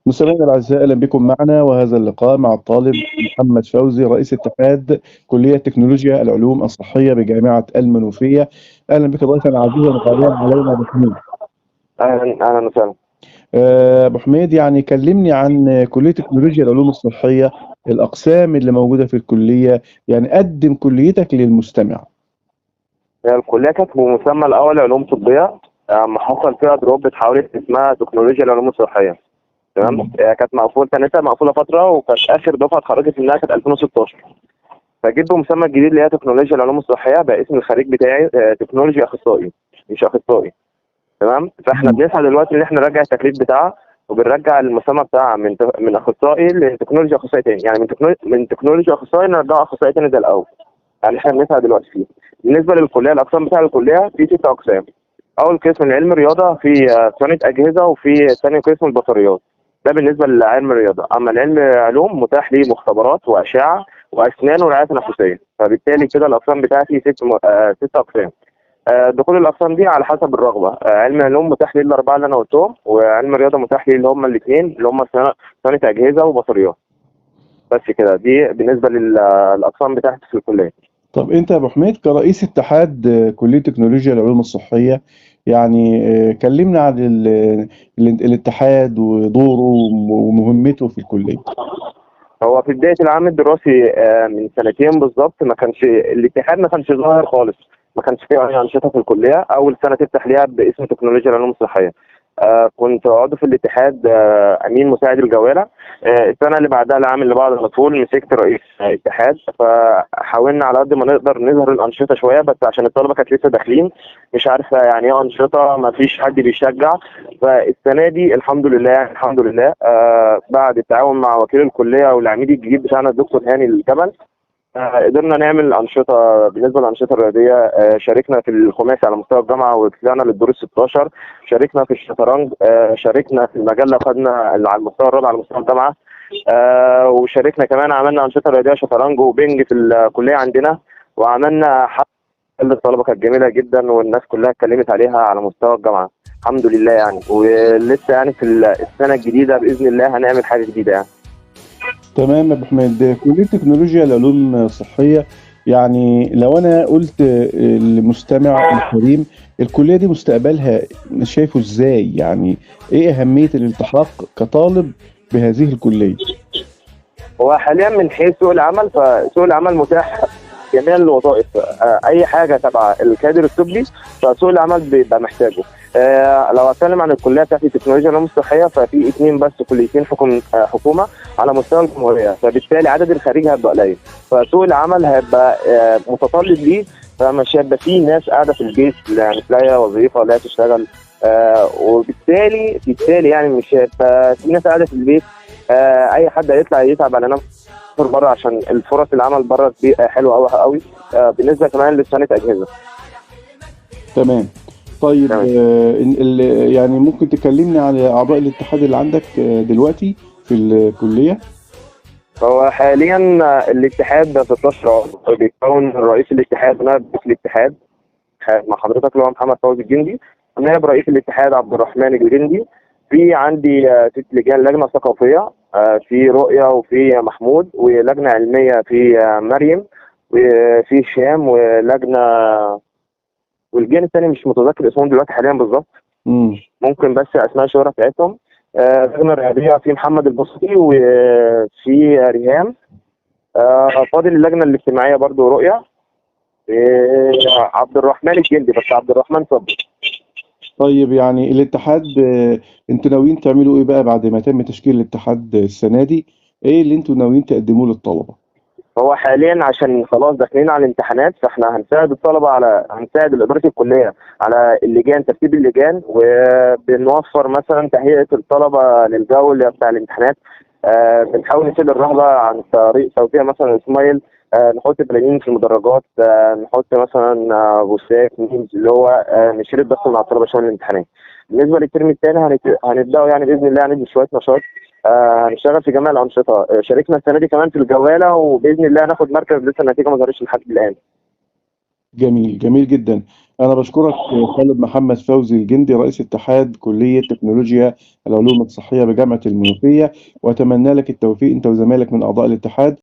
مستمعينا الأعزاء، أهلا بكم معنا، وهذا اللقاء مع الطالب محمد فوزي رئيس اتحاد كلية تكنولوجيا العلوم الصحية بجامعة المنوفية. أهلا بك ضيفا عزيزا غاليا علينا أبو حميد. اهلا اهلا وسهلا. أبو حميد، يعني كلمني عن كلية تكنولوجيا العلوم الصحية، الأقسام اللي موجودة في الكلية، يعني قدم كليتك للمستمع. هي الكليه كانت بمسمى الاول علوم طبيه، اما حصل فيها دروب اتحولت اسمها تكنولوجيا العلوم الصحيه. تمام. مم. كانت سنتها مقفوله فتره، وكانت اخر دفعه اتخرجت منها كانت 2016. فجيت بمسمى الجديد اللي هي تكنولوجيا العلوم الصحيه، بقى اسم الخريج بتاعي تكنولوجيا اخصائي، مش اخصائي. تمام. فاحنا مم. بنسعى دلوقتي ان احنا نرجع التكليف بتاعها، وبنرجع المسمى بتاعها من اخصائي لتكنولوجيا اخصائي تاني، يعني من تكنولوجيا اخصائي نرجعه اخصائي تاني زي الاول. يعني احنا بنسعى دلوقتي فيه. بالنسبه للكليه، الاقسام بتاع الكليه في 6 اقسام. اول قسم العلم الرياضه، في صيانه اجهزه، وفي ثاني قسم البطاريات. ده بالنسبه لعلم الرياضه. اما العلم علوم متاح ليه مختبرات واشعه واسنان ورعايه تنفسيه. فبالتالي كده الاقسام بتاعتي 6 اقسام. دخول الاقسام دي على حسب الرغبه. علم العلوم متاح لي الاربعه اللي انا قلتهم، وعلم الرياضه متاح لي اللي هم الاثنين اللي هم صيانه اجهزه وبطاريات. بس كده، دي بالنسبه للاقسام بتاعتي في الكليه. طب أنت يا أبو حميد كرئيس اتحاد كلية تكنولوجيا العلوم الصحية، يعني كلمنا عن الاتحاد ودوره ومهمته في الكلية. هو في بداية العام الدراسي من سنتين بالظبط، ما كانش الاتحاد ما كانش ظاهر خالص. ما كانش فيه أي أنشطة في الكلية. أول سنة تفتح ليها باسم تكنولوجيا العلوم الصحية. كنت عضو في الاتحاد، أمين مساعد الجوالة. السنة اللي بعدها، العام اللي بعده على طول، مسكت رئيس اتحاد. فحاولنا على قد ما نقدر نظهر الأنشطة شوية، بس عشان الطلبة كانت لسه داخلين، مش عارفة يعني إيه أنشطة، ما فيش حد بيشجع. فالسنة دي الحمد لله، يعني الحمد لله، بعد التعاون مع وكيل الكلية والعميد الجديد بتاعنا الدكتور هاني الجبل، قدرنا نعمل أنشطة. بالنسبة للأنشطة الرياضية، شاركنا في الخماسي على مستوى الجامعة وطلعنا للدور ال 16. شاركنا في الشطرنج، شاركنا في المجلة، خدنا على المستوى الرابع على مستوى الجامعة. وشاركنا كمان، عملنا أنشطة رياضية شطرنج وبنج في الكلية عندنا. وعملنا حفلة للطلبة كانت جميلة جدا، والناس كلها اتكلمت عليها على مستوى الجامعة. الحمد لله يعني. ولسه يعني في السنة الجديدة بإذن الله هنعمل حاجة جديدة يعني. تمام يا ابو حميد، كليه تكنولوجيا العلوم الصحيه، يعني لو انا قلت للمستمع الكريم الكليه دي مستقبلها شايفه ازاي؟ يعني ايه اهميه الالتحاق كطالب بهذه الكليه؟ هو حاليا من حيث سوق العمل، فسوق العمل متاح جميع الوظائف. اي حاجه تبع الكادر الطبي فسوق العمل بيبقى محتاجه. لو اتكلم عن الكليه بتاعتي تكنولوجيا العلوم الصحيه، ففي اثنين بس كليتين حكومه على مستوى الجمهوريه، فبالتالي عدد الخريج هيبقى قليل. فسوق العمل هيبقى متطلب ليه. فمش هيبقى فيه ناس قاعده في البيت يعني مش لاقيه وظيفه لا تشتغل. وبالتالي يعني مش هيبقى في ناس قاعده في البيت. اي حد هيطلع يتعب على نفسه بره، عشان الفرص العمل بره حلوه قوي قوي. بالنسبه كمان لصيانه اجهزه. تمام. طيب تمام. يعني ممكن تكلمني عن اعضاء الاتحاد اللي عندك دلوقتي في الكليه؟ هو حاليا الاتحاد 16 عضو، بيتكون رئيس الاتحاد نائب رئيس الاتحاد مع حضرتك اللي هو محمد فوزي الجندي. نائب رئيس الاتحاد عبد الرحمن الجندي. في عندي 6 لجان: لجنه ثقافيه في رؤيه وفي محمود، ولجنه علميه في مريم، وفي هشام، والجان الثاني مش متذكر اسمهم دلوقتي حاليا بالظبط. امم. ممكن بس اسماء الشهرة بتاعتهم. اللجنه الرياضيه في محمد البسطي وفي ريهام. فاضل اللجنه الاجتماعيه برضو رؤيه. عبد الرحمن الجندي، بس عبد الرحمن صبري. طيب يعني الاتحاد، انتوا ناويين تعملوا ايه بقى بعد ما تم تشكيل الاتحاد السنه دي؟ ايه اللي انتوا ناويين تقدموه للطلبه؟ هو حاليا عشان خلاص داخلين على الامتحانات، فاحنا هنساعد اداره الكليه على اللجان، ترتيب اللجان، وبنوفر مثلا تهيئه الطلبه للجو اللي بتاع الامتحانات. بنحاول نشيل الرهبه عن طريق توزيع مثلا سمايل. نحط بلالين في المدرجات. نحط مثلا بوستات ميمز اللي هو نشيل الضغط من على الطلبه شويه الامتحانات. بالنسبه للترم الثاني هنبداوا يعني باذن الله هندي شويه نشاط. هنشتغل في جميع الانشطه. شاركنا السنه دي كمان في الجواله، وباذن الله هناخد مركز، لسه النتيجه ما ظهرتش لحد الان. جميل، جميل جدًا. أنا باشكرك خالد محمد فوزي الجندي رئيس اتحاد كلية تكنولوجيا العلوم الصحية بجامعة المنوفية، وأتمنى لك التوفيق أنت وزمايلك من أعضاء الاتحاد.